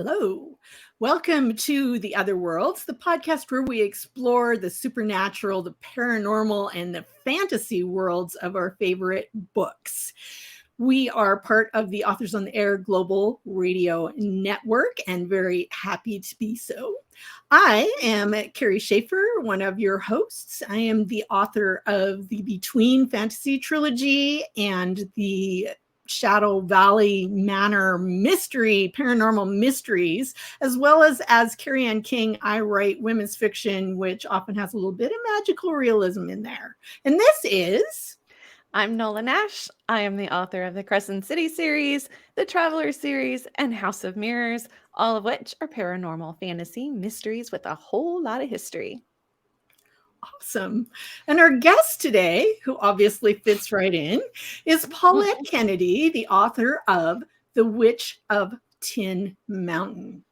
Hello. Welcome to The Other Worlds, the podcast where we explore the supernatural, the paranormal, and the fantasy worlds of our favorite books. We are part of the Authors on the Air Global Radio Network and very happy to be so. I am Carrie Schaefer, one of your hosts. I am the author of the Between Fantasy Trilogy and the Shadow Valley Manor mystery, paranormal mysteries, as well as Carrie Ann King, I write women's fiction, which often has a little bit of magical realism in there. And this is... I'm Nola Nash. I am the author of the Crescent City series, the Traveler series, and House of Mirrors, all of which are paranormal fantasy mysteries with a whole lot of history. Awesome. And our guest today, who obviously fits right in, is Paulette Kennedy, the author of The Witch of Tin Mountain.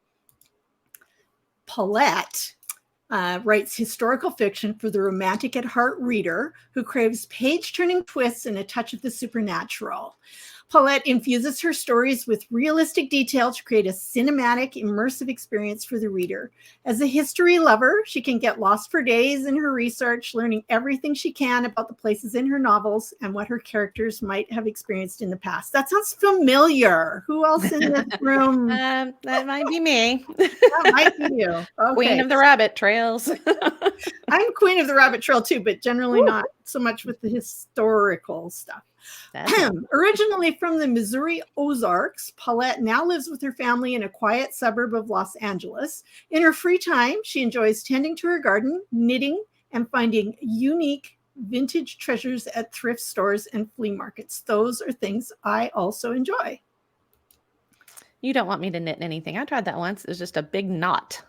Paulette writes historical fiction for the romantic at heart reader who craves page-turning twists and a touch of the supernatural. Paulette infuses her stories with realistic detail to create a cinematic, immersive experience for the reader. As a history lover, she can get lost for days in her research, learning everything she can about the places in her novels and what her characters might have experienced in the past. That sounds familiar. Who else in this room? That might be me. That might be you. Okay. Queen of the Rabbit Trails. I'm Queen of the Rabbit Trail too, but generally not so much with the historical stuff. Originally from the Missouri Ozarks, Paulette now lives with her family in a quiet suburb of Los Angeles. In her free time, she enjoys tending to her garden, knitting, and finding unique vintage treasures at thrift stores and flea markets. Those are things I also enjoy. You don't want me to knit anything. I tried that once. It was just a big knot.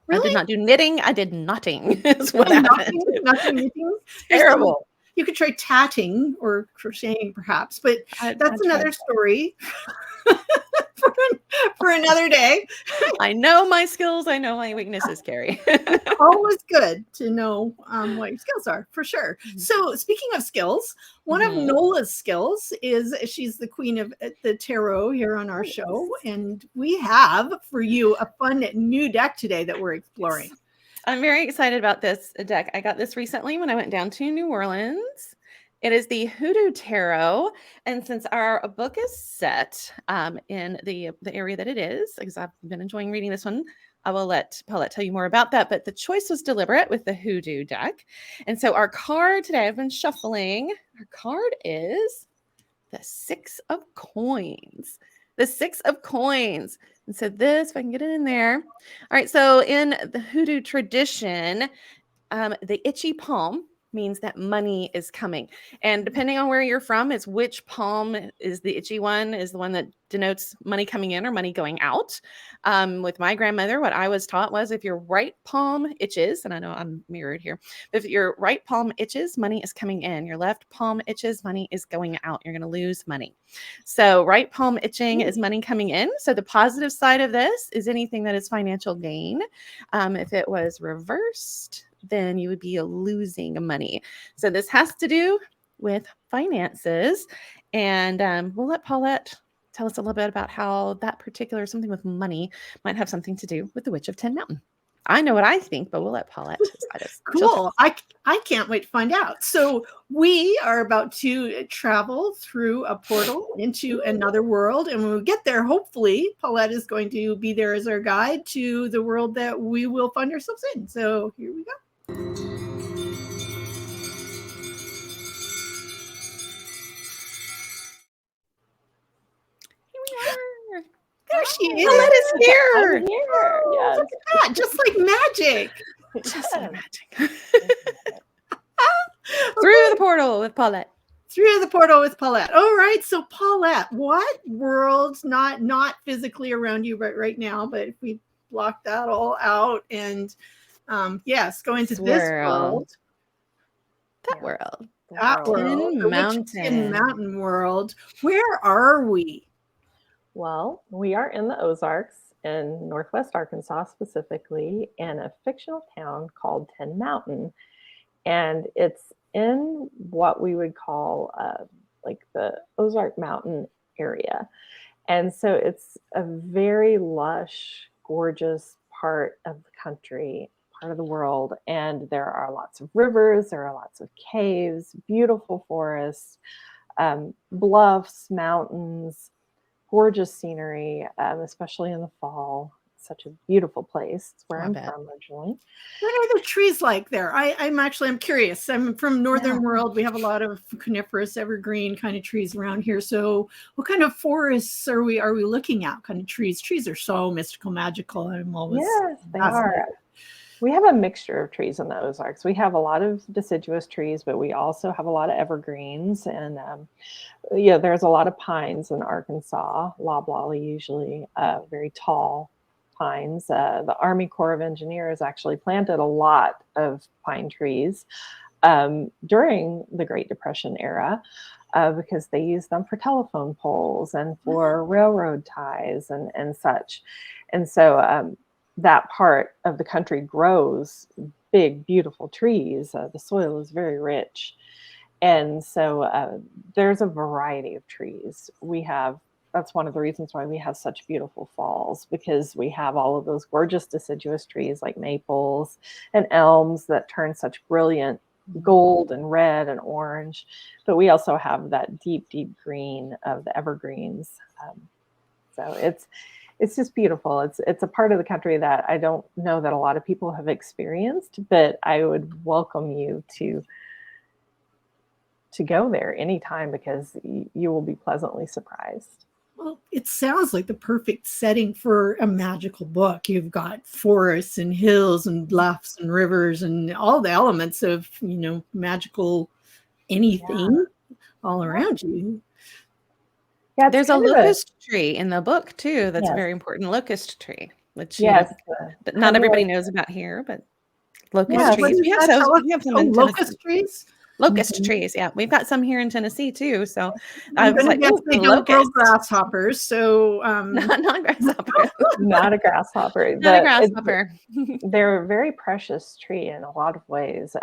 Really? I did not do knitting. I did knotting. Is what happened. Nothing knitting? Terrible. You could try tatting or crocheting perhaps, but that's another story for another day. I know my skills. I know my weaknesses, Carrie. Always good to know what your skills are, for sure. So speaking of skills, one of Nola's skills is she's the queen of the tarot here on our show. And we have for you a fun new deck today that we're exploring. I'm very excited about this deck. I got this recently when I went down to New Orleans. It is the Hoodoo Tarot. And since our book is set in the area that it is, because I've been enjoying reading this one, I will let Paulette tell you more about that. But the choice was deliberate with the Hoodoo deck. And so our card today, I've been shuffling. Our card is the Six of Coins. The Six of Coins. And so this, if I can get it in there. All right. So in the Hoodoo tradition, the itchy palm means that money is coming. And depending on where you're from, it's which palm is the itchy one, is the one that denotes money coming in or money going out. With my grandmother, what I was taught was if your right palm itches, and I know I'm mirrored here, but if your right palm itches, money is coming in. Your left palm itches, money is going out. You're going to lose money. So right palm itching is money coming in. So the positive side of this is anything that is financial gain. If it was reversed, then you would be losing money. So this has to do with finances. And we'll let Paulette tell us a little bit about how that particular something with money might have something to do with the Witch of Tin Mountain. I know what I think, but we'll let Paulette decide it. Cool. I can't wait to find out. So we are about to travel through a portal into another world. And when we get there, hopefully, Paulette is going to be there as our guide to the world that we will find ourselves in. So here we go. There she is. Paulette is here. Oh, yes. Look at that. Just like magic. Just like magic. Through the portal with Paulette. Through the portal with Paulette. All right. So Paulette, what world, not physically around you right now, but if we block that all out and yes, go into this world. That world. That world. The mountain world. Where are we? Well, we are in the Ozarks in Northwest Arkansas, specifically in a fictional town called Tin Mountain. And it's in what we would call like the Ozark Mountain area. And so it's a very lush, gorgeous part of the country, part of the world. And there are lots of rivers, there are lots of caves, beautiful forests, bluffs, mountains, gorgeous scenery, especially in the fall. Such a beautiful place. It's where I'm from originally. What are the trees like there? I'm curious. I'm from Northern World. We have a lot of coniferous, evergreen kind of trees around here. So what kind of forests are we looking at? What kind of trees? Trees are so mystical, magical. I'm always they are. We have a mixture of trees in the Ozarks. We have a lot of deciduous trees, but we also have a lot of evergreens. And there's a lot of pines in Arkansas, loblolly usually, very tall pines. The Army Corps of Engineers actually planted a lot of pine trees during the Great Depression era because they used them for telephone poles and for railroad ties and such. And so that part of the country grows big, beautiful trees. The soil is very rich. And so there's a variety of trees. That's one of the reasons why we have such beautiful falls, because we have all of those gorgeous deciduous trees like maples and elms that turn such brilliant gold and red and orange. But we also have that deep, deep green of the evergreens. So it's just beautiful. It's a part of the country that I don't know that a lot of people have experienced, but I would welcome you to go there anytime because you will be pleasantly surprised. Well, it sounds like the perfect setting for a magical book. You've got forests and hills and bluffs and rivers and all the elements of, magical anything all around you. Yeah, there's a locust tree in the book too. That's a very important locust tree, which but not everybody knows about here. But locust trees, we have some in locust trees. Locust trees, yeah, we've got some here in Tennessee too. So I was like, they don't grow grasshoppers, so not grasshopper, not a grasshopper. Not a grasshopper. They're a very precious tree in a lot of ways.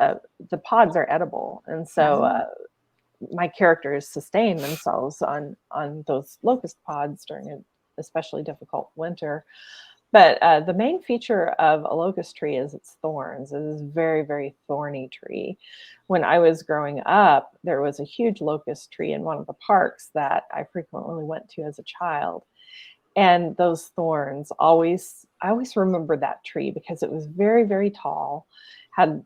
The pods are edible, and so my characters sustain themselves on those locust pods during an especially difficult winter. But the main feature of a locust tree is its thorns. It is a very, very thorny tree. When I was growing up, there was a huge locust tree in one of the parks that I frequently went to as a child. And those thorns I always remember that tree because it was very, very tall, had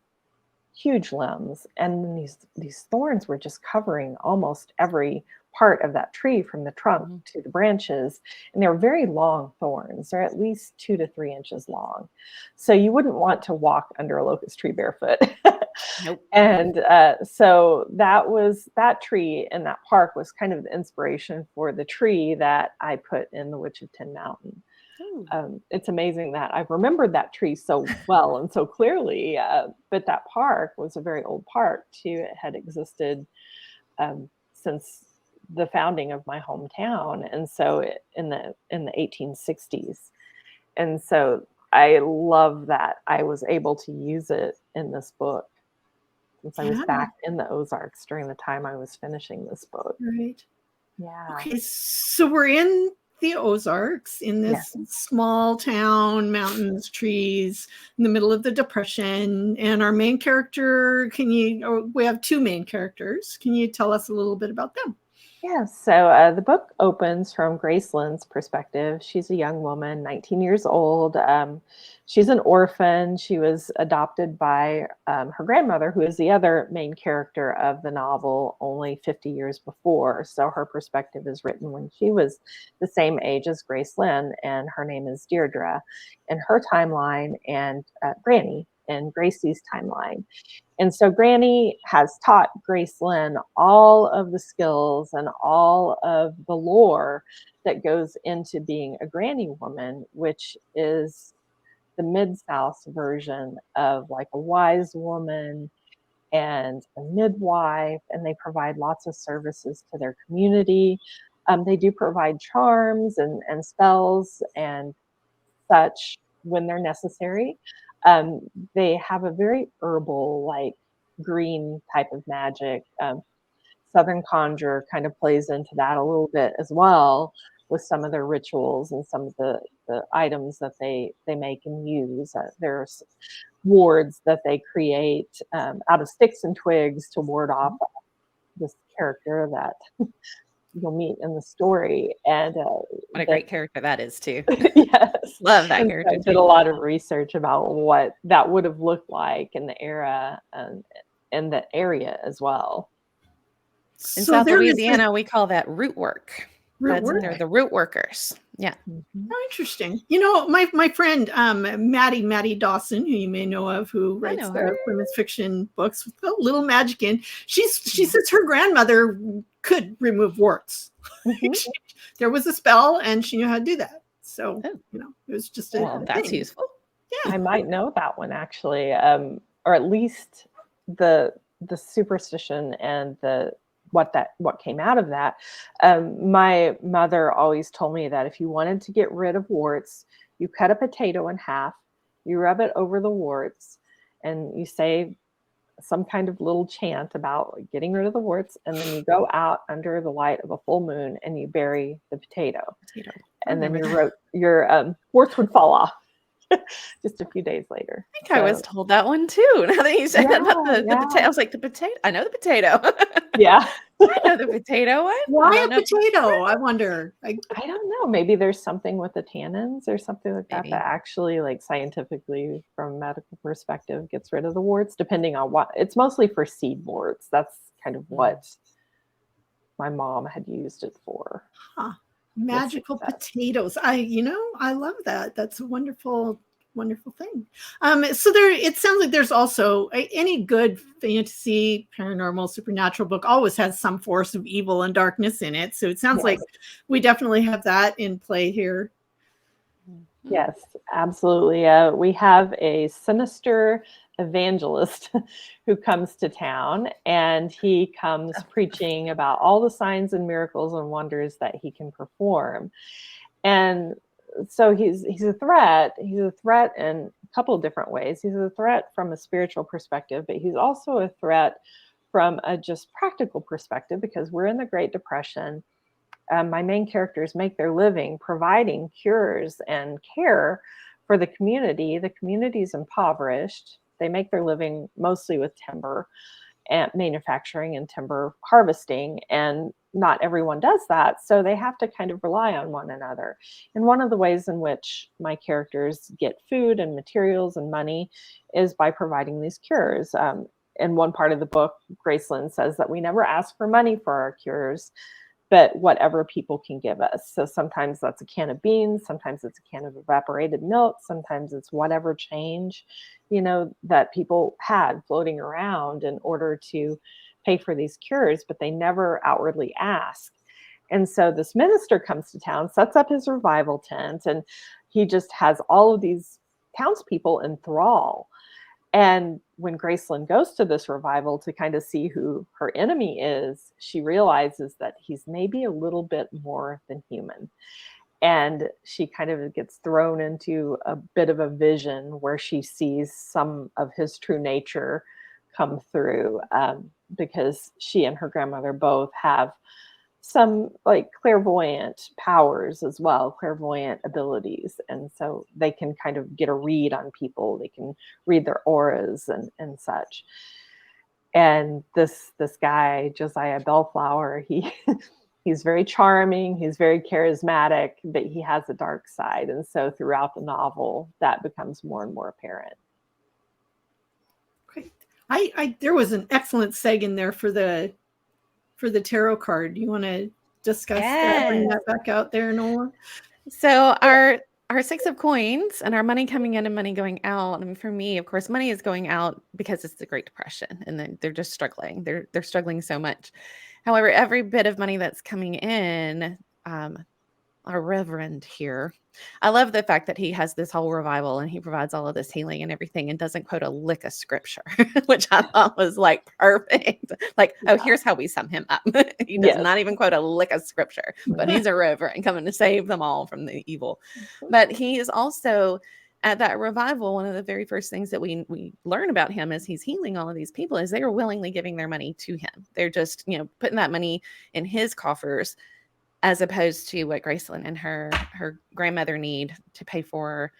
huge limbs, and these thorns were just covering almost every part of that tree from the trunk to the branches, and they're very long thorns. They're at least 2 to 3 inches long, so you wouldn't want to walk under a locust tree barefoot. Nope. And so that tree in that park was kind of the inspiration for the tree that I put in the Witch of Tin Mountain. It's amazing that I've remembered that tree so well and so clearly, but that park was a very old park too. It had existed since the founding of my hometown, and so in the 1860s. And so I love that I was able to use it in this book since I was back in the Ozarks during the time I was finishing this book. Right. Yeah. Okay, so we're in the Ozarks, in this small town, mountains, trees, in the middle of the Depression. And our main character, we have 2 main characters. Can you tell us a little bit about them? Yeah, so the book opens from Graceland's perspective. She's a young woman, 19 years old. She's an orphan. She was adopted by her grandmother, who is the other main character of the novel, only 50 years before. So her perspective is written when she was the same age as Graceland, and her name is Deirdre in her timeline, and Granny in Gracie's timeline. And so Granny has taught Graceland all of the skills and all of the lore that goes into being a granny woman, which is the Mid-South version of like a wise woman and a midwife, and they provide lots of services to their community. They do provide charms and spells and such when they're necessary. They have a very herbal, like green type of magic. Southern Conjure kind of plays into that a little bit as well with some of their rituals and some of the the items that they make and use. There's wards that they create out of sticks and twigs to ward off this character that you'll meet in the story. And what a great character that is too. Yes, Love that and character. I did a lot of research about what that would have looked like in the era and in the area as well. In South Louisiana, we call that root work. They're the root workers. Yeah. Oh, interesting. You know, my friend Maddie Dawson, who you may know of, who writes the women's fiction books with a little magic in. She says her grandmother could remove warts. There was a spell, and she knew how to do that. So you know, it was just that's useful. Yeah, I might know that one actually, or at least the superstition and what came out of that. My mother always told me that if you wanted to get rid of warts, you cut a potato in half, you rub it over the warts, and you say some kind of little chant about getting rid of the warts, and then you go out under the light of a full moon and you bury the potato. And then your warts would fall off just a few days later. I think I was told that one too. Now that you said that about the potato, I was like, the potato. I know the potato. Yeah. I know the potato one. Why a potato? I wonder. I don't know. Maybe there's something with the tannins or something like that that actually, like, scientifically, from a medical perspective, gets rid of the warts, depending on what. It's mostly for seed warts. That's kind of what my mom had used it for. Huh. Magical potatoes. I love that. That's a wonderful thing. So it sounds like there's also any good fantasy, paranormal, supernatural book always has some force of evil and darkness in it. So it sounds like we definitely have that in play here. Yes, absolutely. We have a sinister evangelist who comes to town, and he comes preaching about all the signs and miracles and wonders that he can perform. And so he's a threat. He's a threat in a couple of different ways. He's a threat from a spiritual perspective, but he's also a threat from a just practical perspective, because we're in the Great Depression. My main characters make their living providing cures and care for the community. The community's impoverished. They make their living mostly with timber and manufacturing and timber harvesting, and not everyone does that. So they have to kind of rely on one another. And one of the ways in which my characters get food and materials and money is by providing these cures. In one part of the book, Graceland says that we never ask for money for our cures, but whatever people can give us. So sometimes that's a can of beans, sometimes it's a can of evaporated milk, sometimes it's whatever change, that people had floating around in order to pay for these cures, but they never outwardly ask. And so this minister comes to town, sets up his revival tent, and he just has all of these townspeople in thrall. And when Graceland goes to this revival to kind of see who her enemy is, she realizes that he's maybe a little bit more than human. And she kind of gets thrown into a bit of a vision where she sees some of his true nature come through, because she and her grandmother both have some like clairvoyant powers as well, clairvoyant abilities. And so they can kind of get a read on people. They can read their auras and such. And this guy, Josiah Bellflower, he's very charming, he's very charismatic, but he has a dark side. And so throughout the novel, that becomes more and more apparent. Great. There was an excellent seg in there for the tarot card. Do you want to discuss that, bring that back out there, Nola? So our Six of Coins and our money coming in and money going out. And for me, of course, money is going out because it's the Great Depression and they're just struggling. They're struggling so much. However, every bit of money that's coming in, our Reverend here, I love the fact that he has this whole revival and he provides all of this healing and everything and doesn't quote a lick of scripture, which I thought was like perfect. Like, here's how we sum him up. He does not even quote a lick of scripture, but he's a reverend coming to save them all from the evil. But he is also at that revival. One of the very first things that we learn about him as he's healing all of these people is they are willingly giving their money to him. They're just, putting that money in his coffers as opposed to what Graceland and her grandmother need to pay for,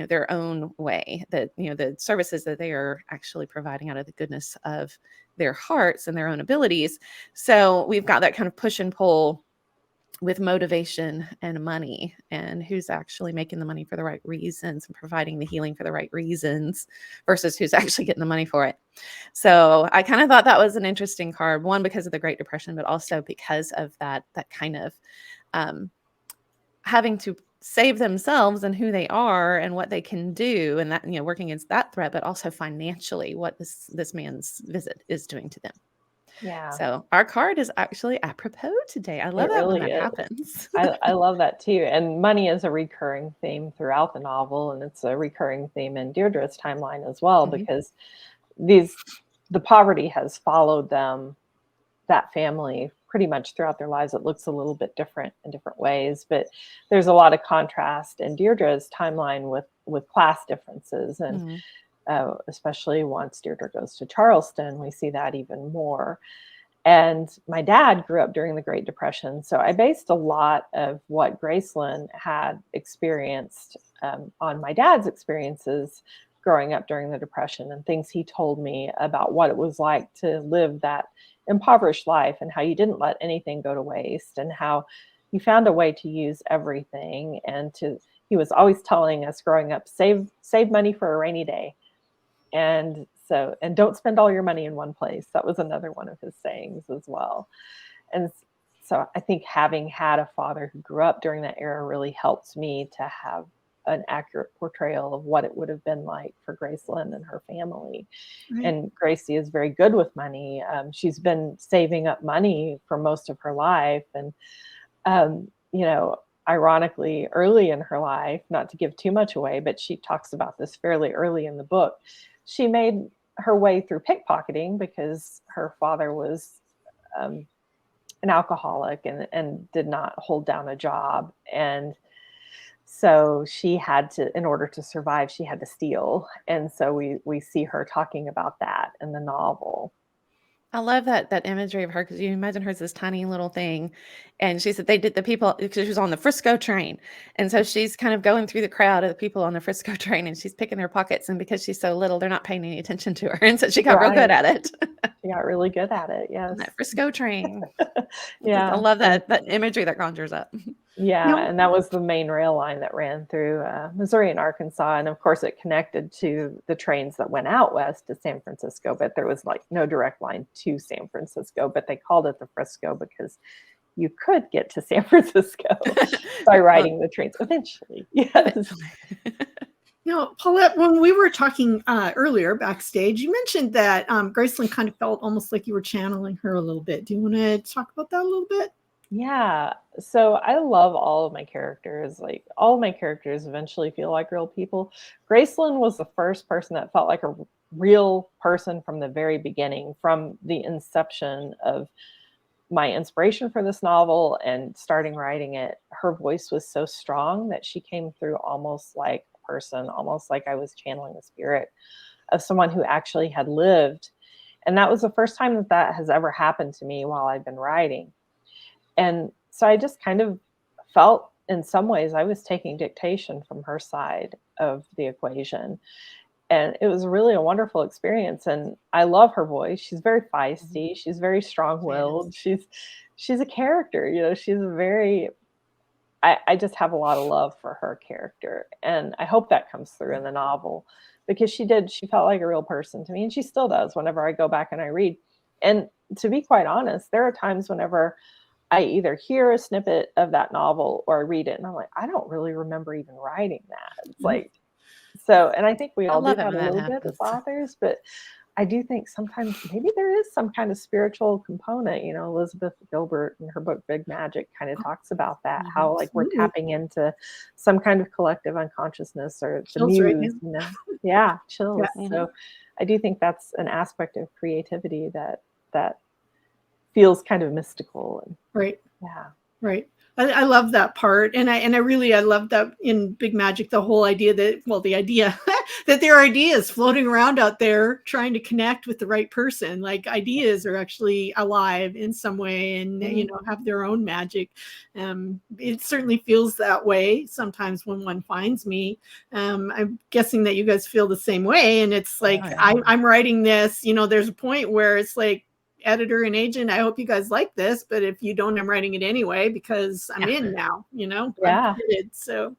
their own way, that, the services that they are actually providing out of the goodness of their hearts and their own abilities. So we've got that kind of push and pull with motivation and money, and who's actually making the money for the right reasons and providing the healing for the right reasons versus who's actually getting the money for it. So I kind of thought that was an interesting card, one, because of the Great Depression, but also because of that kind of having to save themselves and who they are and what they can do, and that, working against that threat, but also financially what this man's visit is doing to them. Yeah. So our card is actually apropos today. I love that when that happens. I love that too. And money is a recurring theme throughout the novel, and it's a recurring theme in Deirdre's timeline as well, because the poverty has followed them, that family, pretty much throughout their lives. It looks a little bit different in different ways, but there's a lot of contrast in Deirdre's timeline with class differences, and especially once Deirdre goes to Charleston, we see that even more. And my dad grew up during the Great Depression, so I based a lot of what Graceland had experienced on my dad's experiences growing up during the Depression, and things he told me about what it was like to live that impoverished life, and how you didn't let anything go to waste, and how you found a way to use everything. And he was always telling us growing up, save money for a rainy day. And don't spend all your money in one place. That was another one of his sayings as well. And so I think having had a father who grew up during that era really helps me to have an accurate portrayal of what it would have been like for Graceland and her family. Right. And Gracie is very good with money. She's been saving up money for most of her life. And, ironically, early in her life, not to give too much away, but she talks about this fairly early in the book, she made her way through pickpocketing because her father was an alcoholic and did not hold down a job. And so she had to, in order to survive, she had to steal. And so we see her talking about that in the novel. I love that imagery of her, because you imagine her as this tiny little thing. And she said the people, because she was on the Frisco train. And so she's kind of going through the crowd of the people on the Frisco train, and she's picking their pockets. And because she's so little, they're not paying any attention to her. And so she got real good at it. She got really good at it. Yes. That Frisco train. Yeah. I love that imagery that conjures up. Yeah. And that was the main rail line that ran through Missouri and Arkansas. And of course it connected to the trains that went out west to San Francisco, but there was like no direct line to San Francisco, but they called it the Frisco because you could get to San Francisco by riding the trains eventually. Yes. Paulette, when we were talking earlier backstage, you mentioned that Graceland kind of felt almost like you were channeling her a little bit. Do you want to talk about that a little bit? Yeah. So I love all of my characters. Like, all of my characters eventually feel like real people. Graceland was the first person that felt like a real person from the very beginning, from the inception of my inspiration for this novel and starting writing it. Her voice was so strong that she came through almost like a person, almost like I was channeling the spirit of someone who actually had lived. And that was the first time that has ever happened to me while I've been writing. And so I just kind of felt, in some ways, I was taking dictation from her side of the equation. And it was really a wonderful experience. And I love her voice. She's very feisty. She's very strong-willed. She's a character, she's a very, I just have a lot of love for her character. And I hope that comes through in the novel, because she felt like a real person to me. And she still does whenever I go back and I read. And to be quite honest, there are times whenever I either hear a snippet of that novel or I read it and I'm like, I don't really remember even writing that. It's like, so, and I think we all do that a little bit as authors, but I do think sometimes maybe there is some kind of spiritual component. Elizabeth Gilbert in her book, Big Magic, kind of talks about that, how like we're tapping into some kind of collective unconsciousness or the chills muse, right Yeah, chills. Yeah. So I do think that's an aspect of creativity that feels kind of mystical. Right. Yeah. Right. I love that part. And I love that in Big Magic, the whole idea that, well, the idea that there are ideas floating around out there trying to connect with the right person. Like ideas are actually alive in some way and, you know, have their own magic. It certainly feels that way sometimes when one finds me. I'm guessing that you guys feel the same way. And it's like, I'm writing this, you know, there's a point where it's like, editor and agent, I hope you guys like this, but if you don't, I'm writing it anyway because I'm in now, you know. I'm committed, so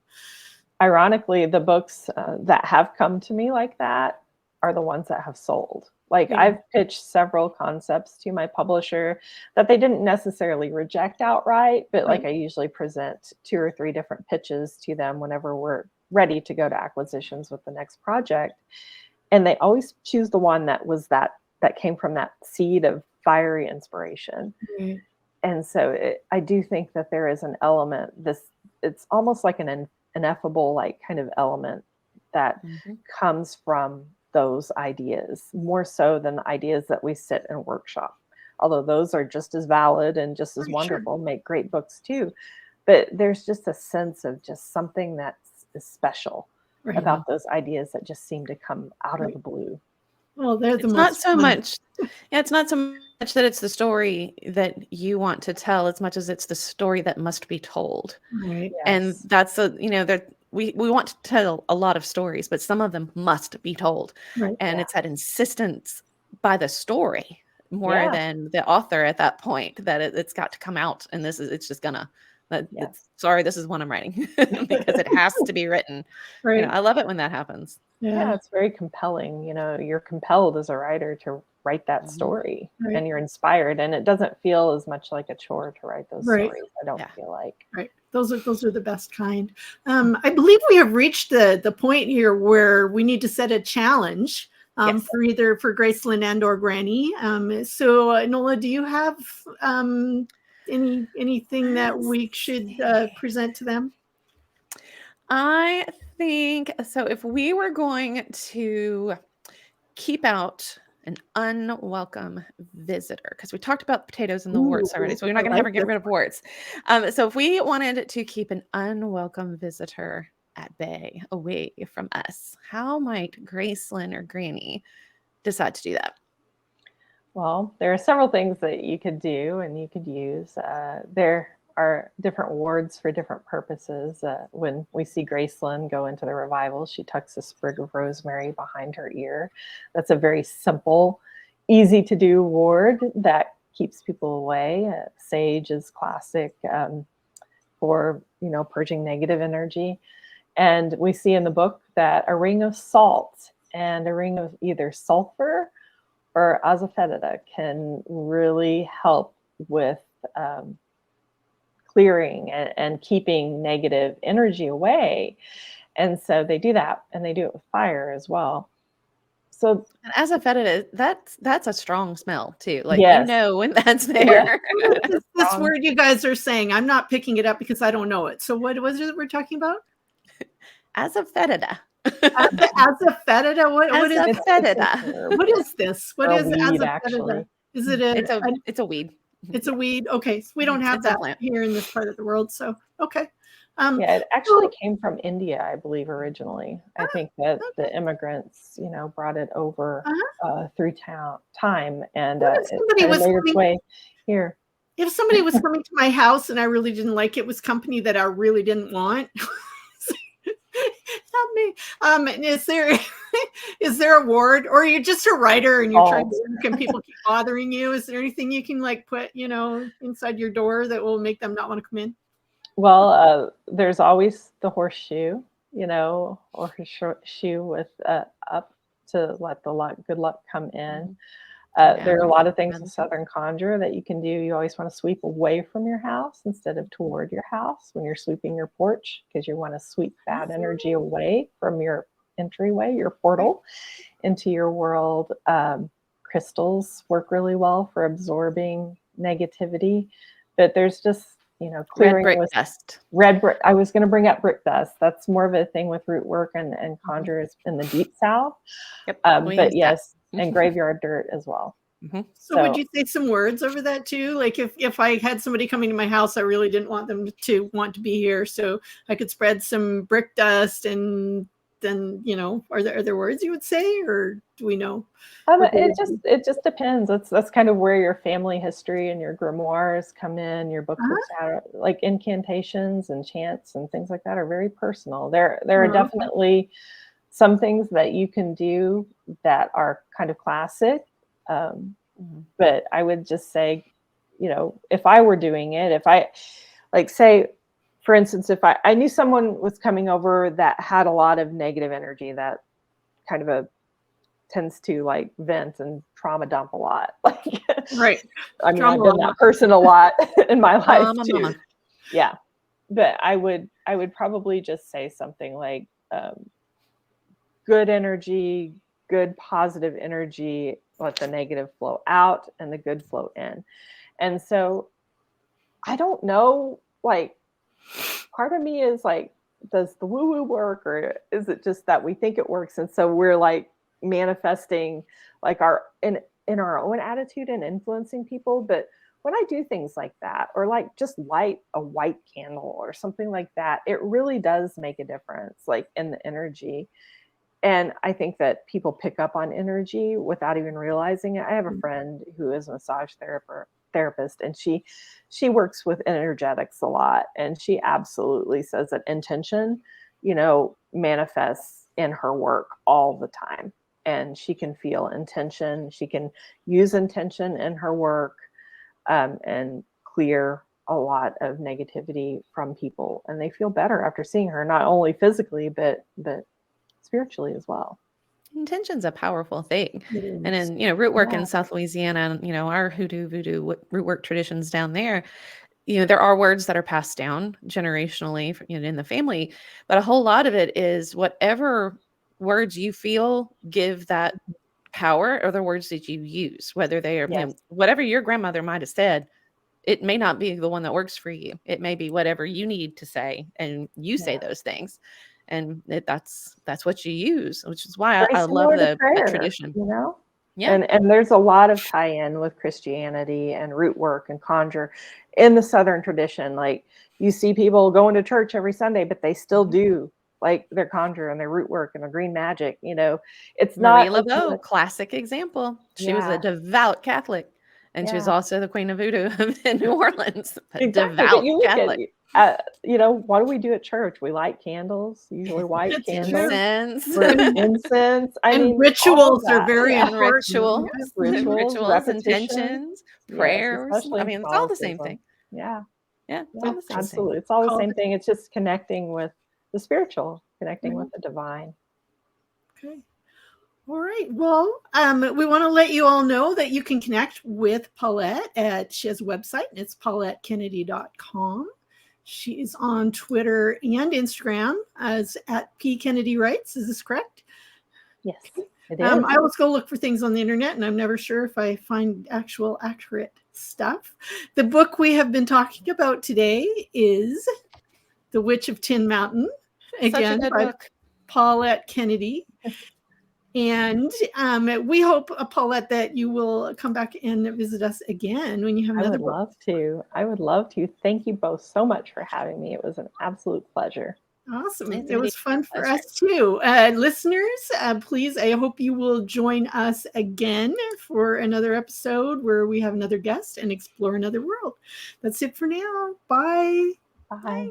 ironically, the books that have come to me like that are the ones that have sold. Like I've pitched several concepts to my publisher that they didn't necessarily reject outright, but like I usually present 2 or 3 different pitches to them whenever we're ready to go to acquisitions with the next project, and they always choose the one that was that came from that seed of fiery inspiration. And so I do think that there is an element, it's almost like an ineffable like kind of element that comes from those ideas, more so than the ideas that we sit and workshop, although those are just as valid and just as wonderful, make great books too. But there's just a sense of just something that is special about those ideas that just seem to come out of the blue. Well, they're the it's most not so fun. much. Yeah, it's not so much that it's the story that you want to tell as much as it's the story that must be told. Right. And that's you know, that we want to tell a lot of stories, but some of them must be told. Right. And it's that insistence by the story more than the author at that point that it's got to come out. And it's just gonna. Sorry, this is what I'm writing because it has to be written. Right. You know, I love it when that happens. Yeah, it's very compelling. You know, you're compelled as a writer to write that story and you're inspired, and it doesn't feel as much like a chore to write those stories. I don't feel like. Right. Those are the best kind. I believe we have reached the point here where we need to set a challenge for either for Graceland and or Granny. So Nola, do you have anything that we should present to them? I think so. If we were going to keep out an unwelcome visitor, because we talked about potatoes and the warts already, so we're not going to ever get rid of warts. So if we wanted to keep an unwelcome visitor at bay, away from us, how might Graceland or Granny decide to do that? Well, there are several things that you could do and you could use. There are different wards for different purposes. When we see Graceland go into the revival, she tucks a sprig of rosemary behind her ear. That's a very simple, easy to do ward that keeps people away. Sage is classic for, you know, purging negative energy. And we see in the book that a ring of salt and a ring of either sulfur or asafoetida can really help with clearing and keeping negative energy away. And so they do that, and they do it with fire as well. So asafoetida, that's a strong smell too. Like you know when that's there. This word you guys are saying, I'm not picking it up because I don't know it. So what was it we're talking about? Asafoetida. Asafoetida. What is asafoetida? What is this? What is asafoetida? Actually. Is it it's a weed. It's a weed. Okay, so we don't have that here in this part of the world. So okay. It actually came from India, I believe, originally. I think that the immigrants, you know, brought it over through time, and it made its way here. If somebody was coming to my house and I really didn't like it, was company that I really didn't want. Not me. Is there a ward, or you're just a writer and you're trying to, can people keep bothering you? Is there anything you can like put, you know, inside your door that will make them not want to come in? Well, there's always the horseshoe, you know, or shoe with up to let the good luck come in. There are a lot of things with Southern Conjure that you can do. You always want to sweep away from your house instead of toward your house when you're sweeping your porch, because you want to sweep bad energy away from your entryway, your portal into your world. Crystals work really well for absorbing negativity, but there's just, you know, clearing red brick dust. Red brick. I was going to bring up brick dust. That's more of a thing with root work and conjures in the deep south. Yep, but yes. And graveyard dirt as well. So would you say some words over that too? Like if I had somebody coming to my house, I really didn't want them to want to be here. So I could spread some brick dust, and then, are there words you would say, or do we know? It just depends. That's kind of where your family history and your grimoires come in. Your book looks at like incantations and chants and things like that are very personal. There are definitely some things that you can do that are kind of classic. But I would just say, if I were doing it, if I say, for instance, if I knew someone was coming over that had a lot of negative energy, that kind of tends to vent and trauma dump a lot. Right. I mean, I've been that person a lot in my life too. Mama. Yeah. But I would probably just say something like, good energy, good positive energy, let the negative flow out and the good flow in. And so I don't know, part of me is does the woo-woo work, or is it just that we think it works? And so we're manifesting our in our own attitude and influencing people. But when I do things like that, or just light a white candle or something like that, it really does make a difference, in the energy. And I think that people pick up on energy without even realizing it. I have a friend who is a massage therapist, and she works with energetics a lot. And she absolutely says that intention, manifests in her work all the time. And she can feel intention. She can use intention in her work, and clear a lot of negativity from people. And they feel better after seeing her, not only physically, but spiritually as well. Intention's a powerful thing. And in root work in South Louisiana, our hoodoo voodoo root work traditions down there, there are words that are passed down generationally in the family, but a whole lot of it is whatever words you feel give that power, or the words that you use, whether they are whatever your grandmother might have said. It may not be the one that works for you. It may be whatever you need to say, and you say those things. And that's what you use, which is why I love that tradition. Yeah. And there's a lot of tie-in with Christianity and root work and conjure in the Southern tradition. You see people going to church every Sunday, but they still do their conjure and their root work and their green magic. It's Marie Laveau, classic example. She was a devout Catholic, and she was also the queen of voodoo in New Orleans. Devout Catholic. What do we do at church? We light candles, usually white candles. Incense. I mean, rituals are very important. Rituals, intentions, prayers. I mean, it's all the same thing. Yeah. Yeah, it's all the same absolutely. It's all the same thing. It's just connecting with the spiritual, connecting with the divine. Okay. All right. Well, we want to let you all know that you can connect with Paulette she has a website, and it's paulettekennedy.com. She is on Twitter and Instagram as @PKennedyWrites. Is this correct? Yes, it is. I always go look for things on the internet, and I'm never sure if I find actual accurate stuff. The book we have been talking about today is The Witch of Tin Mountain, again by Paulette Kennedy. And we hope, Paulette, that you will come back and visit us again when you have another book. I would love to. Thank you both so much for having me. It was an absolute pleasure. Awesome. It was fun for us too. Listeners, please, I hope you will join us again for another episode where we have another guest and explore another world. That's it for now. Bye. Bye.